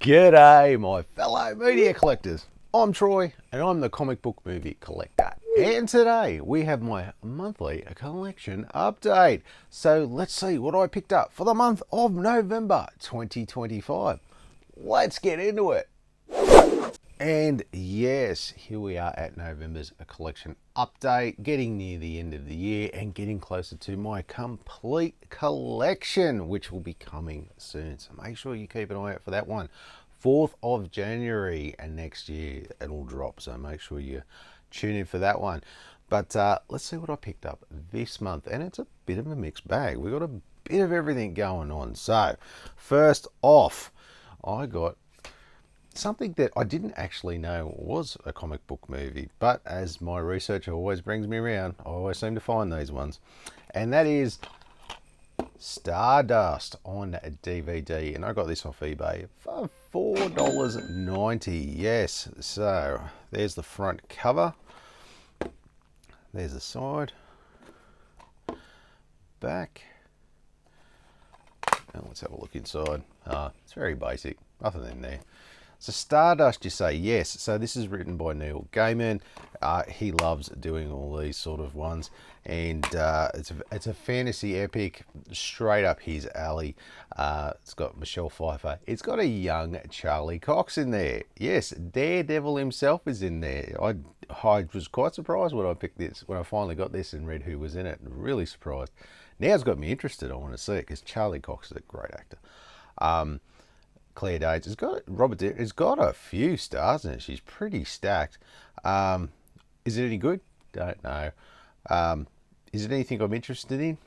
G'day, my fellow media collectors. I'm Troy, and I'm the comic book movie collector. And today we have my monthly collection update. So let's see what I picked up for the month of November 2025. Let's get into it. And yes, here we are at November's collection update, getting near the end of the year and getting closer to my complete collection, which will be coming soon. So make sure you keep an eye out for that one. 4th of January and next year it'll drop, so make sure you tune in for that one. But let's see what I picked up this month, and it's a bit of a mixed bag. We've got a bit of everything going on. So first off, I got something that I didn't actually know was a comic book movie, but as my research always brings me around, I always seem to find these ones, and that is Stardust on DVD, and I got this off eBay for $4.90. Yes, so there's the front cover, there's the side, back, and let's have a look inside. It's very basic, nothing in there. So Stardust, you say? Yes. So this is written by Neil Gaiman. He loves doing all these sort of ones, and it's a fantasy epic, straight up his alley. It's got Michelle Pfeiffer. It's got a young Charlie Cox in there. Yes, Daredevil himself is in there. I was quite surprised when I picked this, when I finally got this and read who was in it. Really surprised. Now it's got me interested. I want to see it because Charlie Cox is a great actor. Claire Danes has got Robert. It's got a few stars in it. She's pretty stacked. Is it any good? Don't know. Is it anything I'm interested in?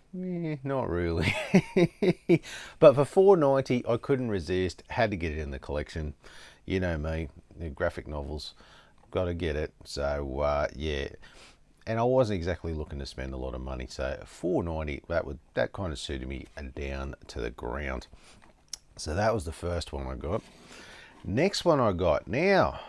Not really. But for $4.90, I couldn't resist. Had to get it in the collection. You know me, the graphic novels. Got to get it. So yeah. And I wasn't exactly looking to spend a lot of money. So $4.90, that kind of suited me down to the ground. So that was the first one I got. Next one I got. Now,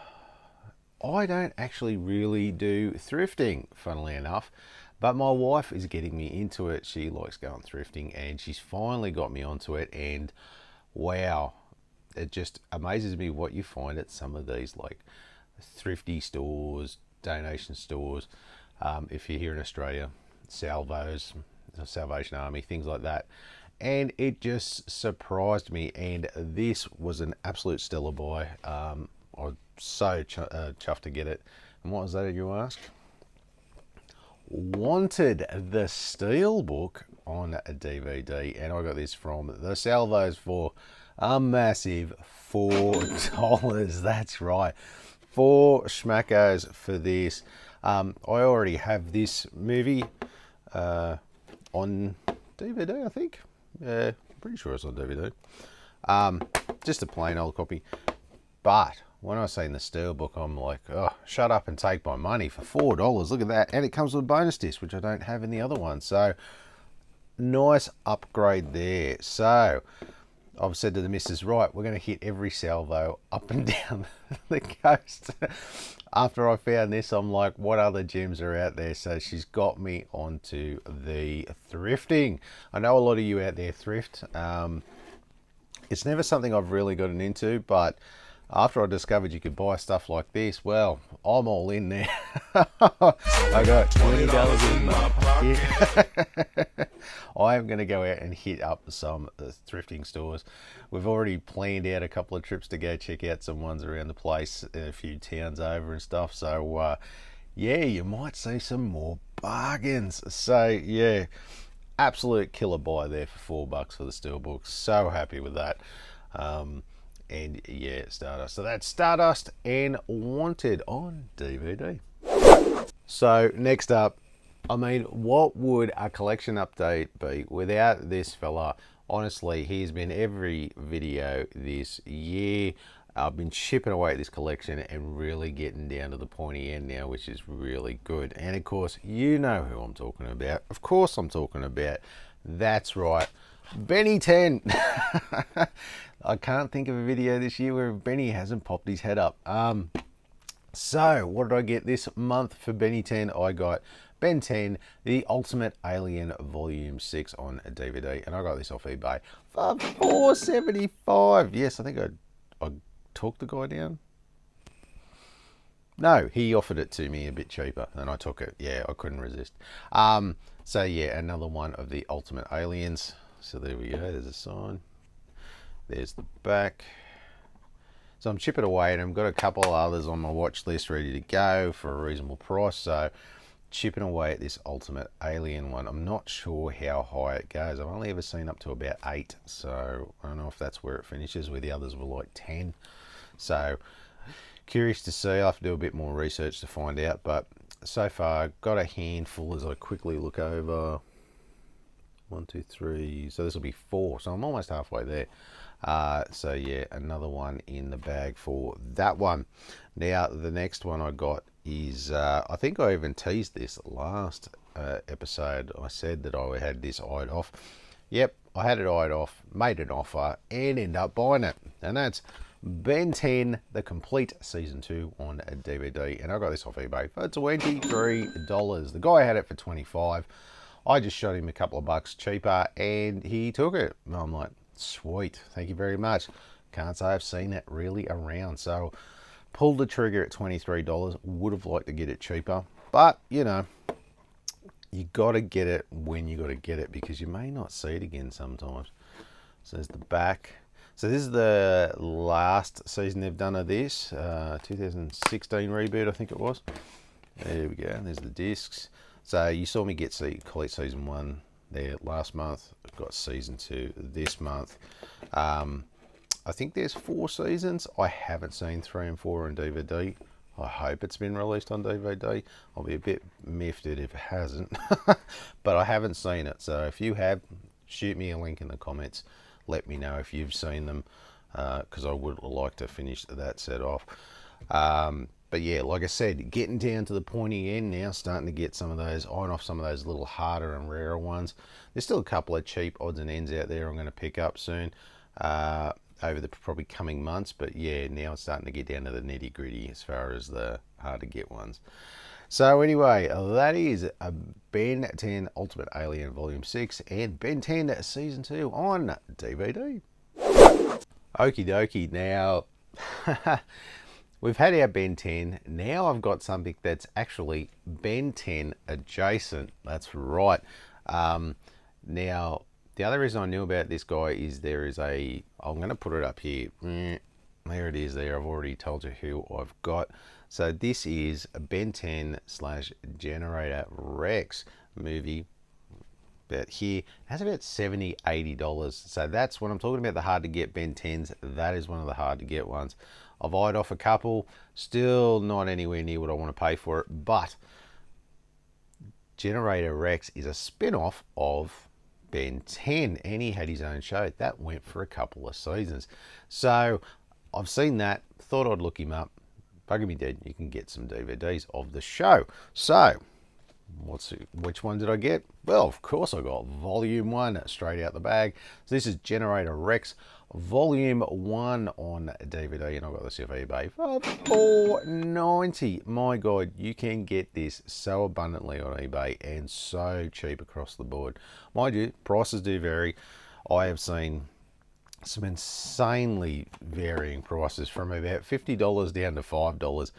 I don't actually really do thrifting, funnily enough, but my wife is getting me into it. She likes going thrifting, and she's finally got me onto it. And wow, it just amazes me what you find at some of these like thrifty stores, donation stores. If you're here in Australia, Salvos, Salvation Army, things like that. And it just surprised me, and this was an absolute stellar buy. I was so chuffed to get it. And what was that, you ask? Wanted the Steelbook on a DVD, and I got this from the Salvos for a massive $4. That's right, 4 schmackos for this. I already have this movie on DVD, I think. Yeah, pretty sure it's on DVD. Just a plain old copy. But when I say in the Steelbook, I'm like, oh, shut up and take my money for $4. Look at that. And it comes with a bonus disc, which I don't have in the other one. So, nice upgrade there. So, I've said to the missus, right, we're going to hit every Salvo up and down the coast. After I found this, I'm like, what other gems are out there? So she's got me onto the thrifting. I know a lot of you out there thrift. It's never something I've really gotten into, but after I discovered you could buy stuff like this, well, I'm all in there. I got $20 in my pocket. I am going to go out and hit up some thrifting stores. We've already planned out a couple of trips to go check out some ones around the place, a few towns over and stuff. So, yeah, you might see some more bargains. So, yeah, absolute killer buy there for $4 for the Steelbook. So happy with that. And yeah, Stardust. So that's Stardust and Wanted on DVD. So next up, I mean, what would a collection update be without this fella? Honestly, he's been every video this year. I've been chipping away at this collection and really getting down to the pointy end now, which is really good. And of course, you know who I'm talking about. Of course I'm talking about. That's right, Benny 10. I can't think of a video this year where Benny hasn't popped his head up. So what did I get this month for Benny 10? I got Ben 10, The Ultimate Alien Volume 6 on a DVD, and I got this off eBay for $4.75. Yes, I think I talk the guy down? No, he offered it to me a bit cheaper and I took it. Yeah, I couldn't resist. So yeah, another one of the Ultimate Aliens. So there we go, there's a sign. There's the back. So I'm chipping away and I've got a couple of others on my watch list ready to go for a reasonable price. So chipping away at this Ultimate Alien one. I'm not sure how high it goes. I've only ever seen up to about 8. So I don't know if that's where it finishes, where the others were like 10. So curious to see. I'll have to do a bit more research to find out. But so far, got a handful as I quickly look over. 1, 2, 3. So this will be 4. So I'm almost halfway there. So yeah, another one in the bag for that one. Now the next one I got is I think I even teased this last episode. I said that I had this eyed off. Yep, I had it eyed off, made an offer, and ended up buying it. And that's Ben 10, the complete season 2 on a DVD. And I got this off eBay for $23. The guy had it for $25. I just shot him a couple of bucks cheaper and he took it. And I'm like, sweet, thank you very much. Can't say I've seen it really around. So pulled the trigger at $23. Would have liked to get it cheaper, but you know, you got to get it when you got to get it, because you may not see it again sometimes. So there's the back. So this is the last season they've done of this, 2016 reboot, I think it was. There we go. There's the discs. So you saw me get complete season 1 there last month. I've got season 2 this month. I think there's 4 seasons. I haven't seen 3 and 4 on DVD. I hope it's been released on DVD. I'll be a bit miffed if it hasn't. But I haven't seen it. So if you have, shoot me a link in the comments. Let me know if you've seen them, because I would like to finish that set off. But yeah, like I said, getting down to the pointy end now, starting to get some of those, eyeing off some of those little harder and rarer ones. There's still a couple of cheap odds and ends out there I'm going to pick up soon, over the probably coming months. But yeah, now it's starting to get down to the nitty gritty as far as the hard to get ones. So anyway, that is a Ben 10 Ultimate Alien Volume 6 and Ben 10 Season 2 on DVD. Okie dokie, now we've had our Ben 10. Now I've got something that's actually Ben 10 adjacent. That's right. Now, the other reason I knew about this guy is there is a, I'm going to put it up here. There it is there. I've already told you who I've got. So this is a Ben 10 / Generator Rex movie. About here, it has about $70, $80. So that's when I'm talking about the hard to get Ben 10s. That is one of the hard to get ones. I've eyed off a couple, still not anywhere near what I want to pay for it, but Generator Rex is a spin-off of Ben 10, and he had his own show. That went for a couple of seasons. So I've seen that, thought I'd look him up. Bugger me dead, you can get some DVDs of the show. So, which one did I get? Well, of course I got Volume 1 straight out the bag. So this is Generator Rex Volume 1 on DVD, and I got this off eBay for $4.90. My God, you can get this so abundantly on eBay and so cheap across the board. Mind you, prices do vary. I have seen some insanely varying prices from about $50 down to $5.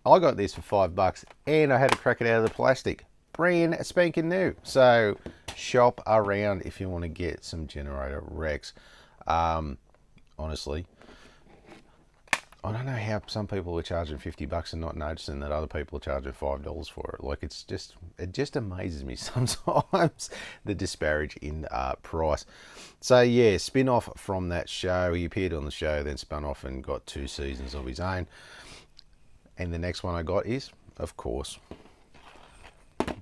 I got this for $5 and I had to crack it out of the plastic. Brand spanking new. So shop around if you want to get some Generator Rex. Honestly, I don't know how some people are charging $50 and not noticing that other people are charging $5 for it. Like, it just amazes me sometimes, the disparage in price. So yeah, spin off from that show. He appeared on the show, then spun off and got 2 seasons of his own. And the next one I got is, of course,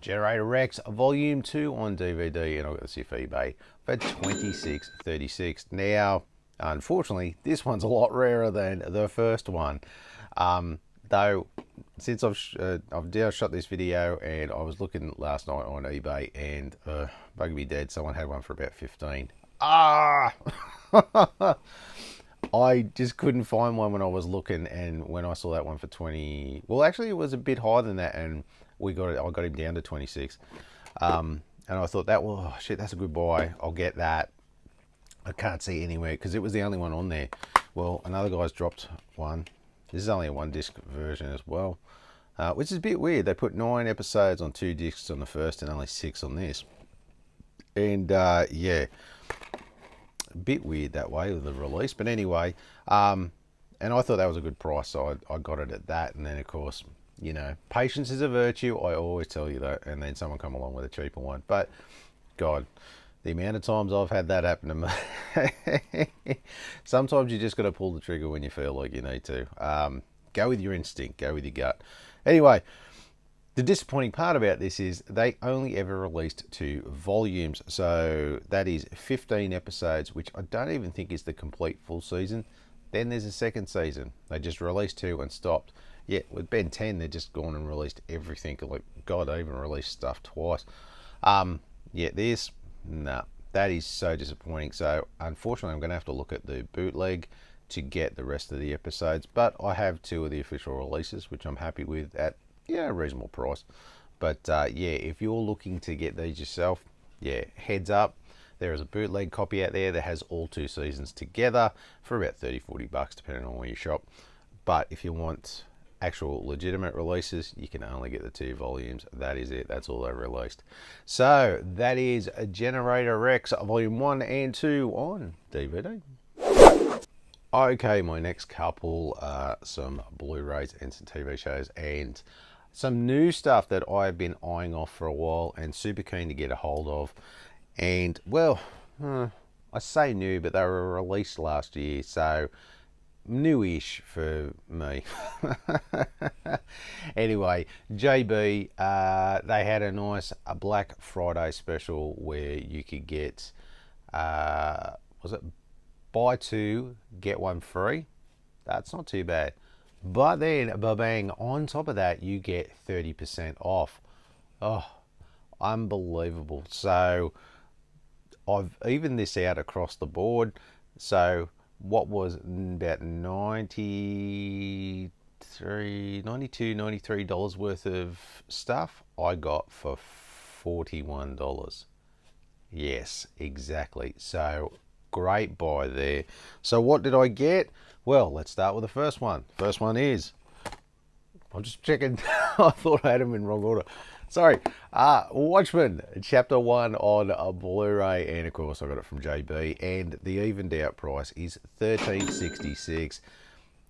Generator Rex Volume 2 on DVD, and I got this off eBay for $26.36. Now, unfortunately, this one's a lot rarer than the first one. Though, since I've now shot this video, and I was looking last night on eBay, and bugger me dead, someone had one for about 15. Ah! I just couldn't find one when I was looking, and when I saw that one for 20, well, actually it was a bit higher than that, and I got him down to 26. And I thought that, well, oh, shit, that's a good buy. I'll get that. I can't see it anywhere because it was the only one on there. Well, another guy's dropped one. This is only a 1-disc version as well, which is a bit weird. They put 9 episodes on 2 discs on the first and only 6 on this. And yeah, a bit weird that way with the release. But anyway, and I thought that was a good price, so I got it at that. And then, of course, you know, patience is a virtue. I always tell you that. And then someone come along with a cheaper one. But, God, the amount of times I've had that happen to me. Sometimes you just got to pull the trigger when you feel like you need to. Go with your instinct. Go with your gut. Anyway, the disappointing part about this is they only ever released 2 volumes. So that is 15 episodes, which I don't even think is the complete full season. Then there's a second season. They just released 2 and stopped. Yeah, with Ben 10, they're just gone and released everything. Like, God, they even released stuff twice. Yeah, this, nah, that is so disappointing. So, unfortunately, I'm going to have to look at the bootleg to get the rest of the episodes. But I have 2 of the official releases, which I'm happy with at, yeah, a reasonable price. But, yeah, if you're looking to get these yourself, yeah, heads up. There is a bootleg copy out there that has all 2 seasons together for about $30-40, depending on where you shop. But if you want actual legitimate releases, you can only get the 2 volumes. That is it. That's all they released. So that is Generator Rex Volume 1 and 2 on DVD. Okay, my next couple are some Blu-rays and some TV shows and some new stuff that I've been eyeing off for a while and super keen to get a hold of. And, well, I say new, but they were released last year, so newish for me. Anyway, JB, they had a nice Black Friday special where you could get, was it buy 2, get 1 free? That's not too bad. But then, bang, on top of that, you get 30% off. Oh, unbelievable. So I've evened this out across the board. So what was about $92, $93 worth of stuff, I got for $41. Yes, exactly. So great buy there. So what did I get? Well, let's start with the first one. First one is, I'm just checking. I thought I had them in wrong order. Sorry. Watchmen, Chapter 1 on a Blu-ray, and of course I got it from JB, and the evened out price is $13.66.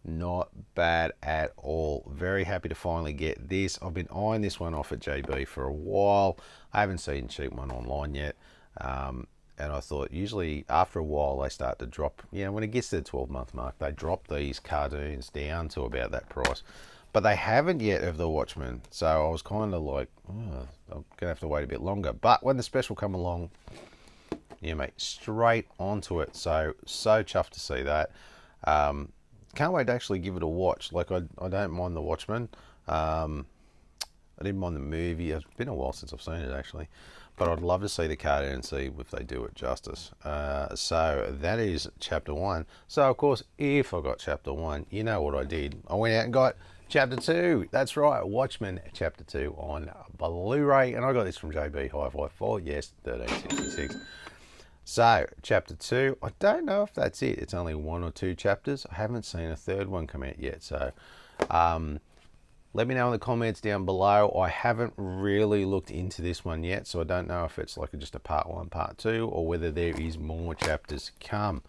Not bad at all. Very happy to finally get this. I've been eyeing this one off at JB for a while. I haven't seen a cheap one online yet. And I thought usually after a while they start to drop, you know, when it gets to the 12-month mark, they drop these cartoons down to about that price. But they haven't yet of the Watchmen, so I was kind of like, oh, I'm going to have to wait a bit longer. But when the special come along, yeah, mate, straight onto it. So chuffed to see that. Can't wait to actually give it a watch. Like, I don't mind the Watchmen. I didn't mind the movie. It's been a while since I've seen it, actually. But I'd love to see the cartoon and see if they do it justice. So that is Chapter 1. So, of course, if I got Chapter 1, you know what I did. I went out and got Chapter 2. That's right, Watchmen Chapter 2 on Blu-ray. And I got this from JB Hi-Fi for, yes, $13.66. So, Chapter 2, I don't know if that's it. It's only 1 or 2 chapters. I haven't seen a third one come out yet. So, let me know in the comments down below. I haven't really looked into this one yet, so I don't know if it's like just a part 1, part 2, or whether there is more chapters to come.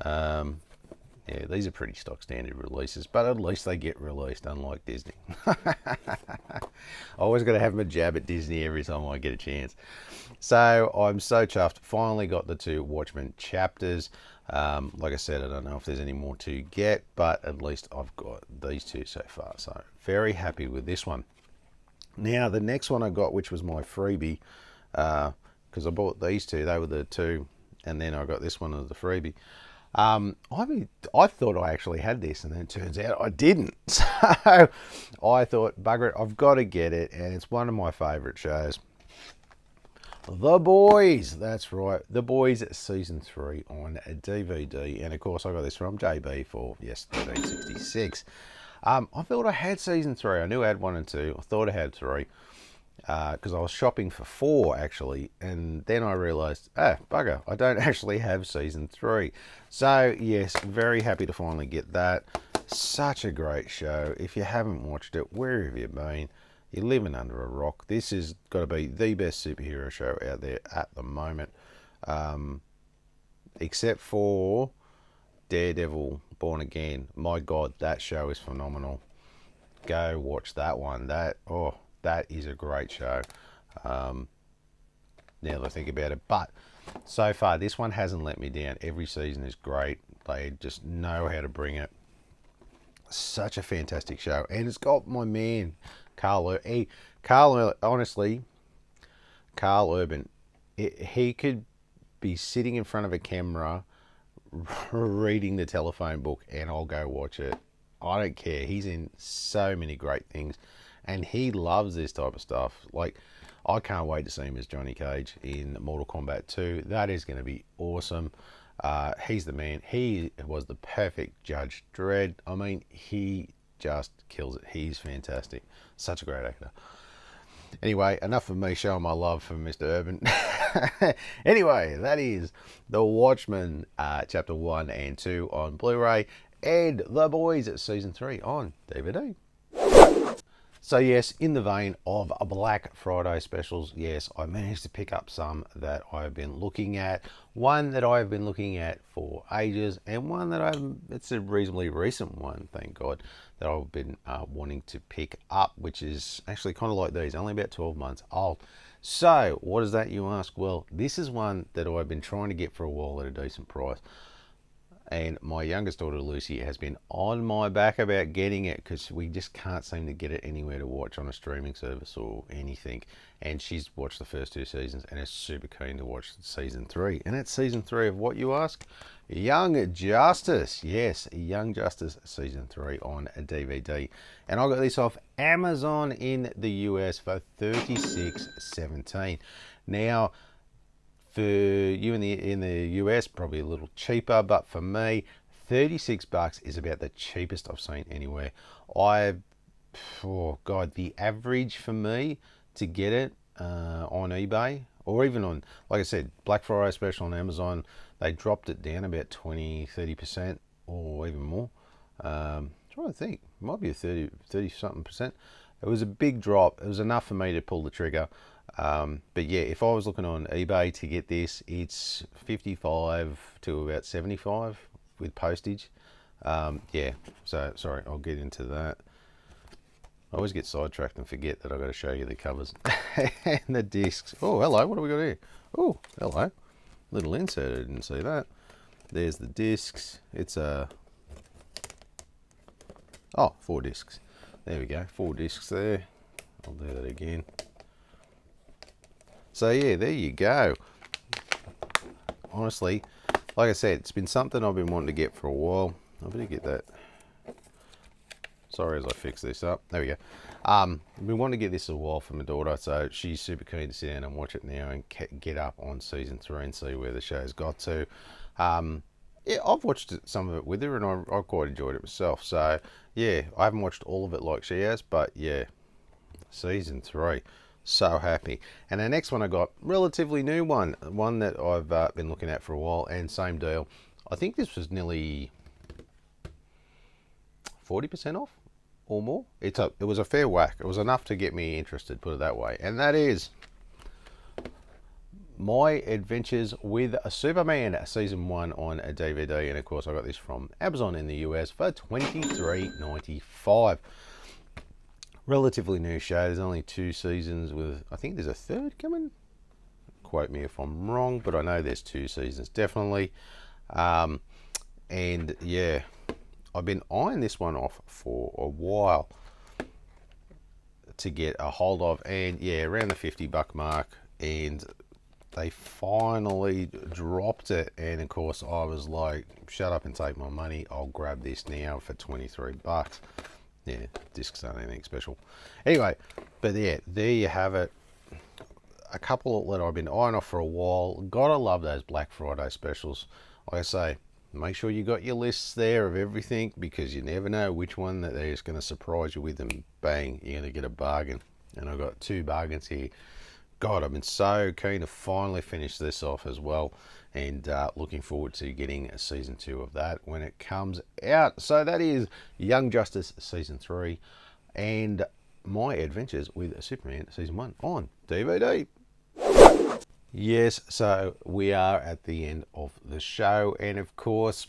Yeah, these are pretty stock standard releases, but at least they get released, unlike Disney. I always got to have my jab at Disney every time I get a chance. So I'm so chuffed. Finally got the 2 Watchmen chapters. Like I said, I don't know if there's any more to get, but at least I've got these 2 so far. So very happy with this one. Now, the next one I got, which was my freebie, because I bought these 2. They were the 2, and then I got this one as the freebie. I thought I actually had this, and then it turns out I didn't. So I thought, bugger it, I've got to get it, and it's one of my favourite shows. The Boys, that's right, The Boys Season 3 on DVD, and of course I got this from JB for, yes, $13.66. I thought I had Season 3, I knew I had 1 and 2, I thought I had 3. because I was shopping for 4 actually, and then I realised, oh bugger, I don't actually have season 3. So yes, very happy to finally get that. Such a great show. If you haven't watched it, where have you been? You're living under a rock. This has got to be the best superhero show out there at the moment, except for Daredevil Born Again. My God, that show is phenomenal. Go watch that one. That is a great show. Now that I think about it, but so far this one hasn't let me down. Every season is great. They just know how to bring it. Such a fantastic show, and it's got my man honestly, Carl Urban. He could be sitting in front of a camera reading the telephone book, and I'll go watch it. I don't care. He's in so many great things, and he loves this type of stuff. Like, I can't wait to see him as Johnny Cage in Mortal Kombat 2. That is going to be awesome. He's the man. He was the perfect Judge Dredd. I mean, he just kills it. He's fantastic. Such a great actor. Anyway, enough of me showing my love for Mr. Urban. Anyway, that is The Watchmen, Chapter 1 and 2 on Blu-ray, and The Boys Season 3 on DVD. So yes, in the vein of Black Friday specials, yes, I managed to pick up some that I've been looking at. One that I've been looking at for ages, and one that it's a reasonably recent one, thank God, that I've been wanting to pick up, which is actually kind of like these, only about 12 months old. So, what is that, you ask? Well, this is one that I've been trying to get for a while at a decent price. And my youngest daughter Lucy has been on my back about getting it, because we just can't seem to get it anywhere to watch on a streaming service or anything. And she's watched the first 2 seasons and is super keen to watch season 3. And it's season 3 of what, you ask? Young Justice. Yes, Young Justice season 3 on a DVD. And I got this off Amazon in the US for $36.17. Now, for you in the US, probably a little cheaper, but for me, $36 is about the cheapest I've seen anywhere. Oh God, the average for me to get it on eBay, or even on, like I said, Black Friday special on Amazon, they dropped it down about 20-30% or even more. I'm trying to think, it might be a 30 something percent. It was a big drop. It was enough for me to pull the trigger. But yeah, if I was looking on eBay to get this, it's 55 to about 75 with postage. Yeah, so sorry, I'll get into that. I always get sidetracked and forget that I've got to show you the covers and the discs. Oh, hello, what do we got here? Oh, hello, little insert, I didn't see that. There's the discs. It's 4 discs. There we go, 4 discs there. I'll do that again. So yeah, there you go. Honestly, like I said, it's been something I've been wanting to get for a while. I better get that. Sorry as I fix this up. There we go. I've been wanting to get this a while for my daughter, so she's super keen to sit down and watch it now and get up on season 3 and see where the show's got to. Yeah, I've watched some of it with her, and I quite enjoyed it myself. So yeah, I haven't watched all of it like she has, but yeah, season 3. So happy. And the next one I got, relatively new one that I've been looking at for a while, and same deal. I think this was nearly 40% off or more. It was a fair whack. It was enough to get me interested, put it that way. And that is My Adventures with Superman season 1 on a DVD. And of course I got this from Amazon in the US for $23.95. Relatively new show. There's only 2 seasons with, I think there's a 3rd coming. Quote me if I'm wrong, but I know there's 2 seasons definitely. And yeah, I've been eyeing this one off for a while to get a hold of, and yeah, around the $50 mark, and they finally dropped it. And of course I was like, shut up and take my money, I'll grab this now for $23. Yeah, discs aren't anything special. Anyway, but yeah, there you have it. A couple that I've been eyeing off for a while. Gotta love those Black Friday specials. Like I say, make sure you got your lists there of everything, because you never know which one that they're just going to surprise you with, and bang, you're going to get a bargain. and I've got 2 bargains here. God, I've been so keen to finally finish this off as well, and looking forward to getting season 2 of that when it comes out. So that is Young Justice season 3 and My Adventures with Superman season 1 on DVD. Yes, so we are at the end of the show, and of course,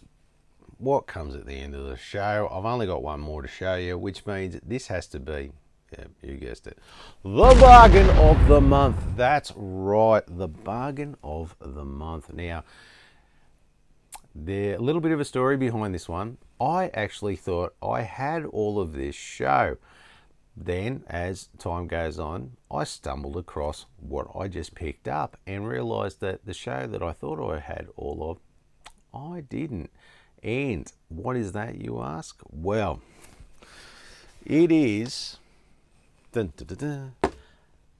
what comes at the end of the show? I've only got one more to show you, which means this has to be, yeah, you guessed it, the bargain of the month. That's right, the bargain of the month. Now, there's a little bit of a story behind this one. I actually thought I had all of this show. Then, as time goes on, I stumbled across what I just picked up and realised that the show that I thought I had all of, I didn't. And what is that, you ask? Well, it is dun, dun, dun, dun,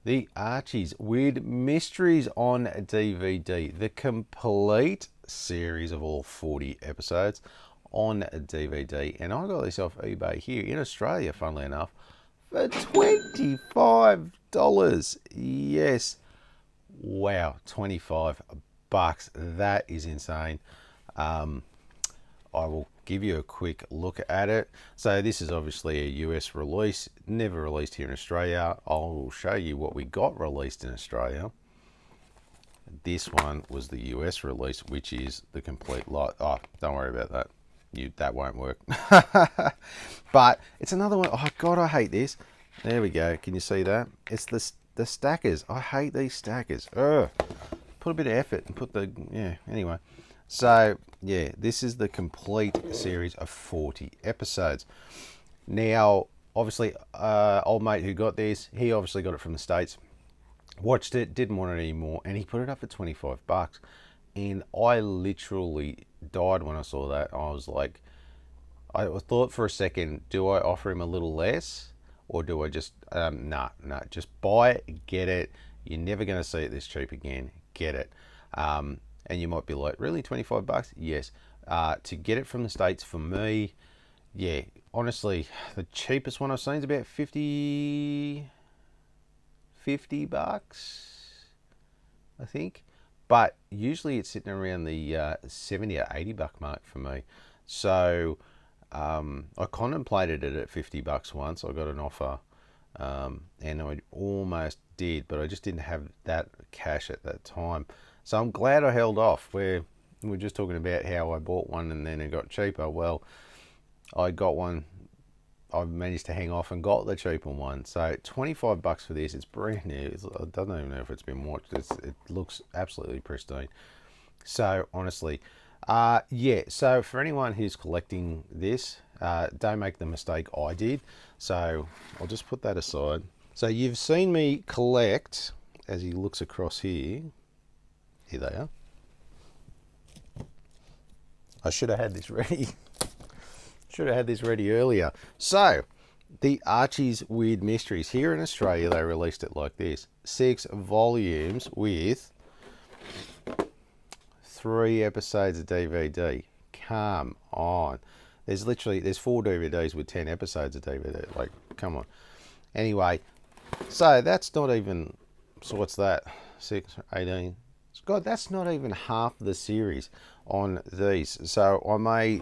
the Archie's Weird Mysteries on DVD. The complete series of all 40 episodes on DVD. And I got this off eBay here in Australia, funnily enough, for $25. Yes. Wow, $25. That is insane. I will give you a quick look at it. So this is obviously a US release, never released here in Australia. I will show you what we got released in Australia. This one was the US release, which is the complete lot. Oh, don't worry about that. That won't work. But it's another one. Oh God, I hate this. There we go. Can you see that? It's the stackers. I hate these stackers. Ugh. Put a bit of effort and put the, yeah, anyway. So, yeah, this is the complete series of 40 episodes. Now, obviously, old mate who got this, he obviously got it from the States. Watched it, didn't want it anymore, and he put it up for $25. And I literally died when I saw that. I was like, I thought for a second, do I offer him a little less? Or do I just, nah, just buy it, get it. You're never going to see it this cheap again. Get it. And you might be like, really, $25? Yes. To get it from the States, for me, yeah, honestly, the cheapest one I've seen is about $50, I think. But usually it's sitting around the 70 or $80 mark for me. So I contemplated it at $50 once. I got an offer, and I almost did, but I just didn't have that cash at that time. So I'm glad I held off. We're just talking about how I bought one and then it got cheaper. Well, I got one. I managed to hang off and got the cheaper one. So $25 for this. It's brand new. I don't even know if it's been watched. It looks absolutely pristine. So honestly, yeah. So for anyone who's collecting this, don't make the mistake I did. So I'll just put that aside. So you've seen me collect, as he looks across here. Here they are. I should have had this ready. Should have had this ready earlier. So, the Archie's Weird Mysteries. Here in Australia, they released it like this. 6 volumes with 3 episodes of DVD. Come on. There's 4 DVDs with 10 episodes of DVD. Like, come on. Anyway, so that's not even, so what's that? 6, 18. God, that's not even half the series on these. So I may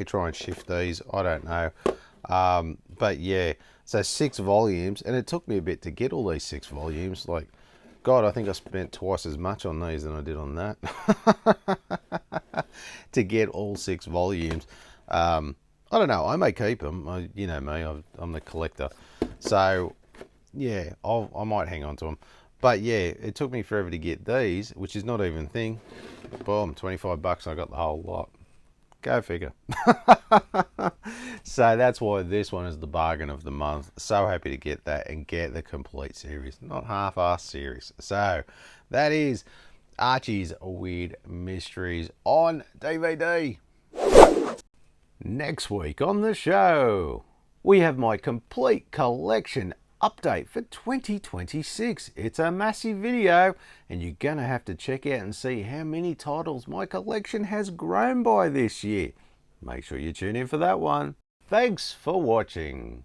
try and shift these. I don't know. But yeah, so 6 volumes, and it took me a bit to get all these 6 volumes. Like, God, I think I spent twice as much on these than I did on that to get all 6 volumes. I don't know. I may keep them. You know me. I'm the collector. So yeah, I might hang on to them. But yeah, it took me forever to get these, which is not even a thing. Boom, $25. I got the whole lot. Go figure. So that's why this one is the bargain of the month. So happy to get that and get the complete series, not half-assed series. So that is Archie's Weird Mysteries on DVD. Next week on the show, we have my complete collection update for 2026. It's a massive video, and you're gonna have to check out and see how many titles my collection has grown by this year. Make sure you tune in for that one. Thanks for watching.